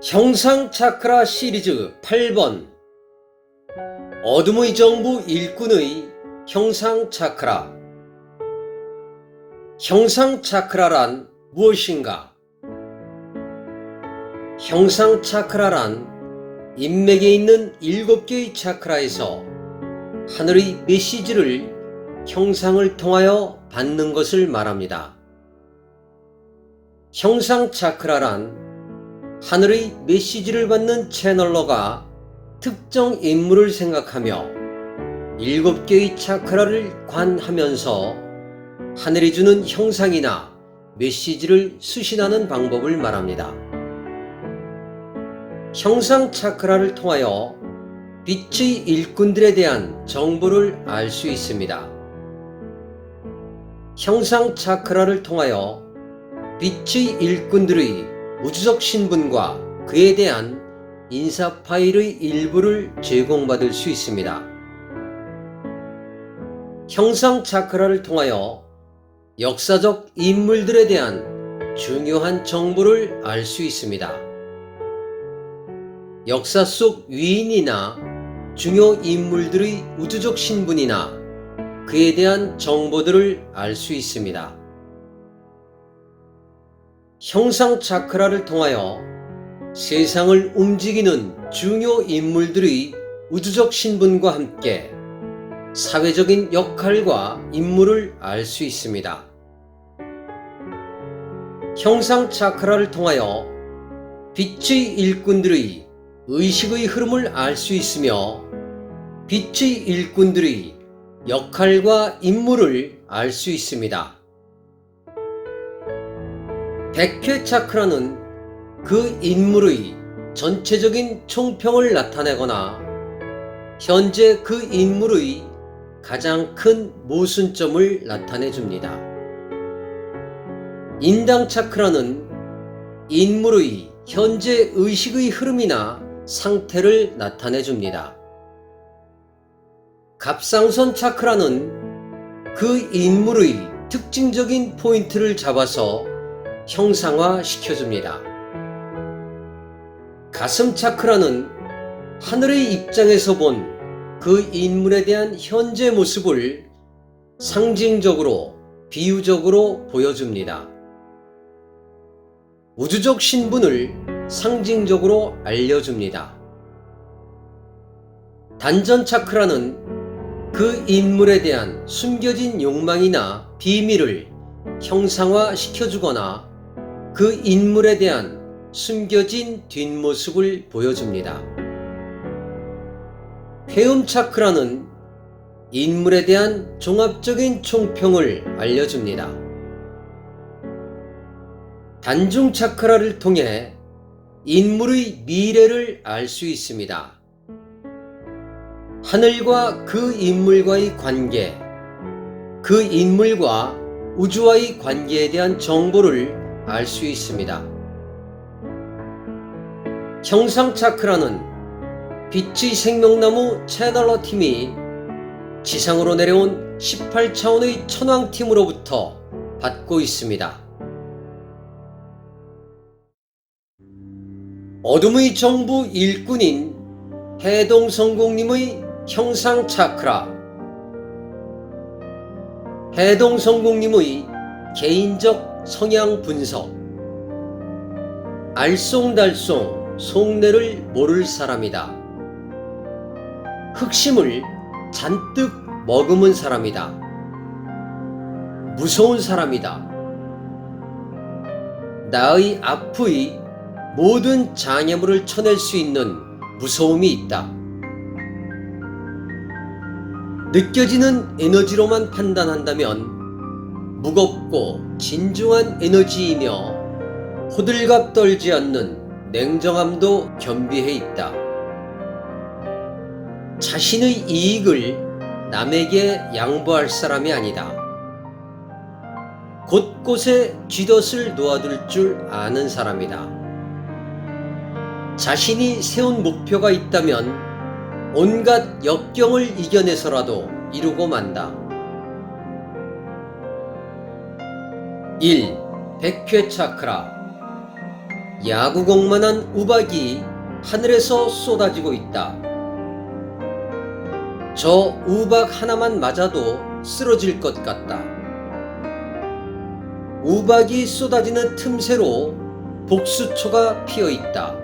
형상 차크라 시리즈 8번 어둠의 정부 일꾼의 형상 차크라. 형상 차크라란 무엇인가? 형상 차크라란 인맥에 있는 7개의 차크라에서 하늘의 메시지를 형상을 통하여 받는 것을 말합니다. 형상 차크라란 하늘의 메시지를 받는 채널러가 특정 인물을 생각하며 7개의 차크라를 관하면서 하늘이 주는 형상이나 메시지를 수신하는 방법을 말합니다. 형상 차크라를 통하여 빛의 일꾼들에 대한 정보를 알 수 있습니다. 형상 차크라를 통하여 빛의 일꾼들의 우주적 신분과 그에 대한 인사 파일의 일부를 제공받을 수 있습니다. 형상 차크라를 통하여 역사적 인물들에 대한 중요한 정보를 알 수 있습니다. 역사 속 위인이나 중요 인물들의 우주적 신분이나 그에 대한 정보들을 알 수 있습니다. 형상 차크라를 통하여 세상을 움직이는 중요 인물들의 우주적 신분과 함께 사회적인 역할과 임무를 알 수 있습니다. 형상 차크라를 통하여 빛의 일꾼들의 의식의 흐름을 알 수 있으며 빛의 일꾼들의 역할과 임무를 알 수 있습니다. 백회 차크라는 그 인물의 전체적인 총평을 나타내거나 현재 그 인물의 가장 큰 모순점을 나타내 줍니다. 인당 차크라는 인물의 현재 의식의 흐름이나 상태를 나타내 줍니다. 갑상선 차크라는 그 인물의 특징적인 포인트를 잡아서 형상화 시켜줍니다. 가슴 차크라는 하늘의 입장에서 본 그 인물에 대한 현재 모습을 상징적으로 비유적으로 보여줍니다. 우주적 신분을 상징적으로 알려줍니다. 단전 차크라는 그 인물에 대한 숨겨진 욕망이나 비밀을 형상화 시켜주거나 그 인물에 대한 숨겨진 뒷모습을 보여줍니다. 회음 차크라는 인물에 대한 종합적인 총평을 알려줍니다. 단중 차크라를 통해 인물의 미래를 알 수 있습니다. 하늘과 그 인물과의 관계, 그 인물과 우주와의 관계에 대한 정보를 알 수 있습니다. 형상 차크라는 빛의 생명나무 채널러 팀이 지상으로 내려온 18차원의 천왕팀으로부터 받고 있습니다. 어둠의 정부 일꾼인 해동성공님의 형상 차크라. 해동성공님의 개인적 성향 분석. 알쏭달쏭 속내를 모를 사람이다. 흑심을 잔뜩 머금은 사람이다. 무서운 사람이다. 나의 앞의 모든 장애물을 쳐낼 수 있는 무서움이 있다. 느껴지는 에너지로만 판단한다면 무겁고 진중한 에너지이며 호들갑 떨지 않는 냉정함도 겸비해 있다. 자신의 이익을 남에게 양보할 사람이 아니다. 곳곳에 쥐덫을 놓아둘 줄 아는 사람이다. 자신이 세운 목표가 있다면 온갖 역경을 이겨내서라도 이루고 만다. 1. 백회 차크라. 야구공만한 우박이 하늘에서 쏟아지고 있다. 저 우박 하나만 맞아도 쓰러질 것 같다. 우박이 쏟아지는 틈새로 복수초가 피어 있다.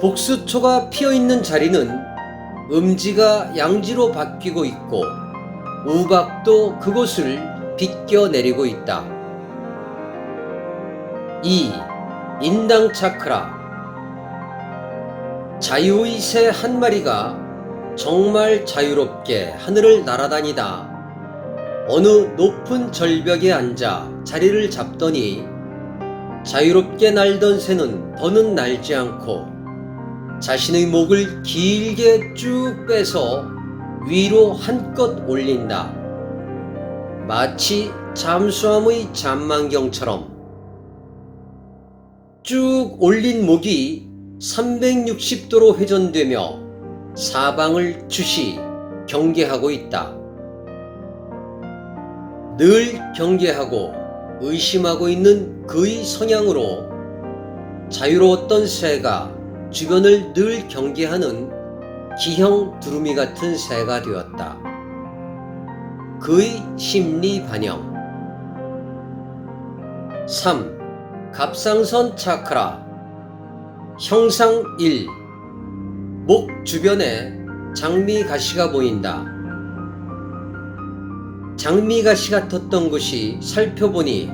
복수초가 피어 있는 자리는 음지가 양지로 바뀌고 있고 우박도 그곳을 비껴내리고 있다. 2. 인당 차크라. 자유의 새 한 마리가 정말 자유롭게 하늘을 날아다니다 어느 높은 절벽에 앉아 자리를 잡더니 자유롭게 날던 새는 더는 날지 않고 자신의 목을 길게 쭉 빼서 위로 한껏 올린다. 마치 잠수함의 잠만경처럼. 쭉 올린 목이 360도로 회전되며 사방을 주시 경계하고 있다. 늘 경계하고 의심하고 있는 그의 성향으로 자유로웠던 새가 주변을 늘 경계하는 기형 두루미 같은 새가 되었다. 그의 심리 반영. 3. 갑상선 차크라. 형상 1. 목 주변에 장미 가시가 보인다. 장미 가시 같았던 것이 살펴보니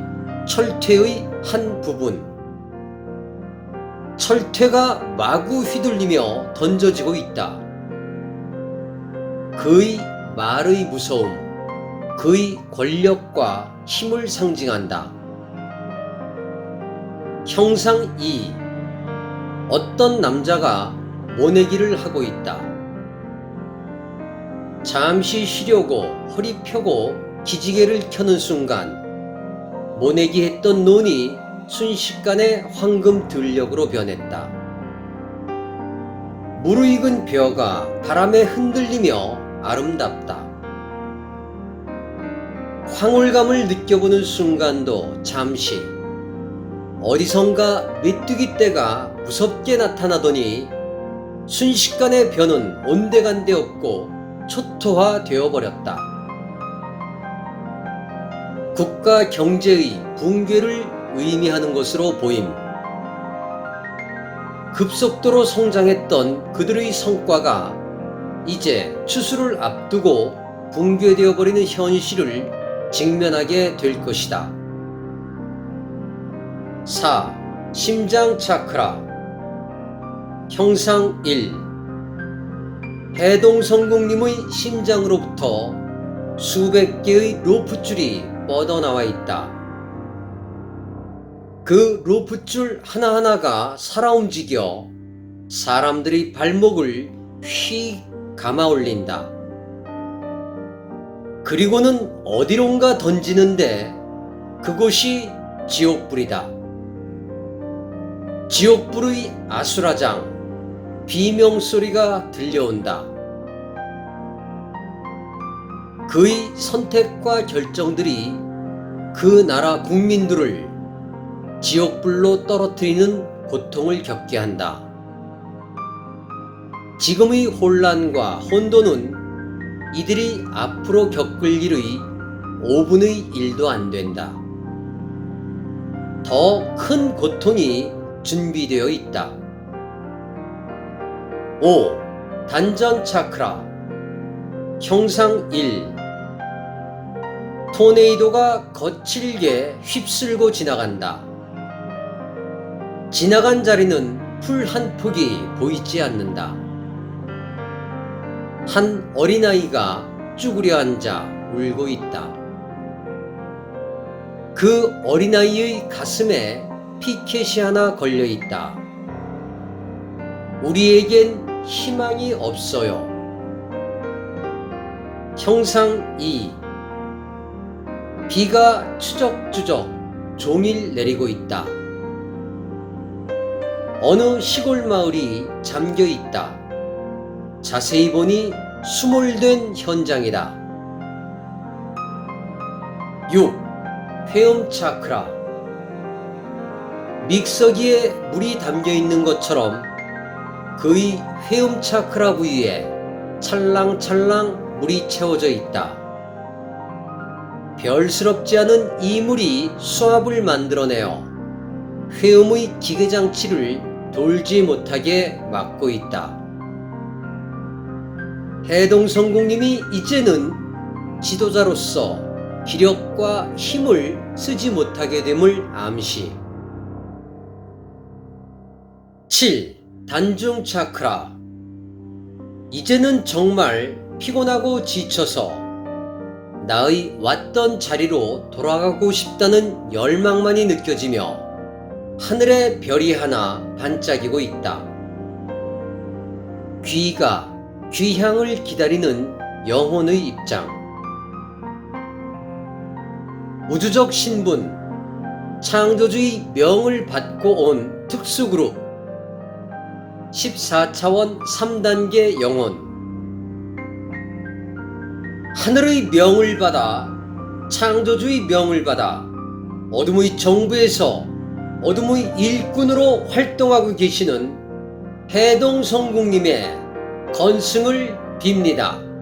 철퇴의 한 부분. 철퇴가 마구 휘둘리며 던져지고 있다. 그의 말의 무서움, 그의 권력과 힘을 상징한다. 형상 2. 어떤 남자가 모내기를 하고 있다. 잠시 쉬려고 허리 펴고 기지개를 켜는 순간 모내기 했던 논이 순식간에 황금 들녘으로 변했다. 무르익은 벼가 바람에 흔들리며 아름답다. 황홀감을 느껴보는 순간도 잠시 어디선가 메뚜기 떼가 무섭게 나타나더니 순식간에 벼는 온데간데 없고 초토화 되어버렸다. 국가 경제의 붕괴를 의미하는 것으로 보임. 급속도로 성장했던 그들의 성과가 이제 추수를 앞두고 붕괴되어 버리는 현실을 직면하게 될 것이다. 4. 심장 차크라. 형상 1. 해동성국님의 심장으로부터 수백 개의 로프줄이 뻗어나와 있다. 그 로프줄 하나하나가 살아 움직여 사람들의 발목을 휙 감아 올린다. 그리고는 어디론가 던지는데 그곳이 지옥불이다. 지옥불의 아수라장, 비명소리가 들려온다. 그의 선택과 결정들이 그 나라 국민들을 지옥불로 떨어뜨리는 고통을 겪게 한다. 지금의 혼란과 혼돈은 이들이 앞으로 겪을 일의 5분의 1도 안 된다. 더 큰 고통이 준비되어 있다. 5. 단전 차크라. 형상 1. 토네이도가 거칠게 휩쓸고 지나간다. 지나간 자리는 풀 한 폭이 보이지 않는다. 한 어린아이가 쭈그려 앉아 울고 있다. 그 어린아이의 가슴에 피켓이 하나 걸려 있다. 우리에겐 희망이 없어요. 형상 2. 비가 추적추적 종일 내리고 있다. 어느 시골 마을이 잠겨 있다. 자세히 보니 수몰된 현장이다. 6. 회음 차크라. 믹서기에 물이 담겨 있는 것처럼 그의 회음 차크라 부위에 찰랑찰랑 물이 채워져 있다. 별스럽지 않은 이 물이 수압을 만들어내어 회음의 기계장치를 돌지 못하게 막고 있다. 해동성공님이 이제는 지도자로서 기력과 힘을 쓰지 못하게 됨을 암시. 7. 단중 차크라. 이제는 정말 피곤하고 지쳐서 나의 왔던 자리로 돌아가고 싶다는 열망만이 느껴지며 하늘에 별이 하나 반짝이고 있다. 귀가 귀향을 기다리는 영혼의 입장. 우주적 신분, 창조주의 명을 받고 온 특수그룹, 14차원 3단계 영혼. 하늘의 명을 받아, 창조주의 명을 받아 어둠의 정부에서 어둠의 일꾼으로 활동하고 계시는 해동성국님의 건승을 빕니다.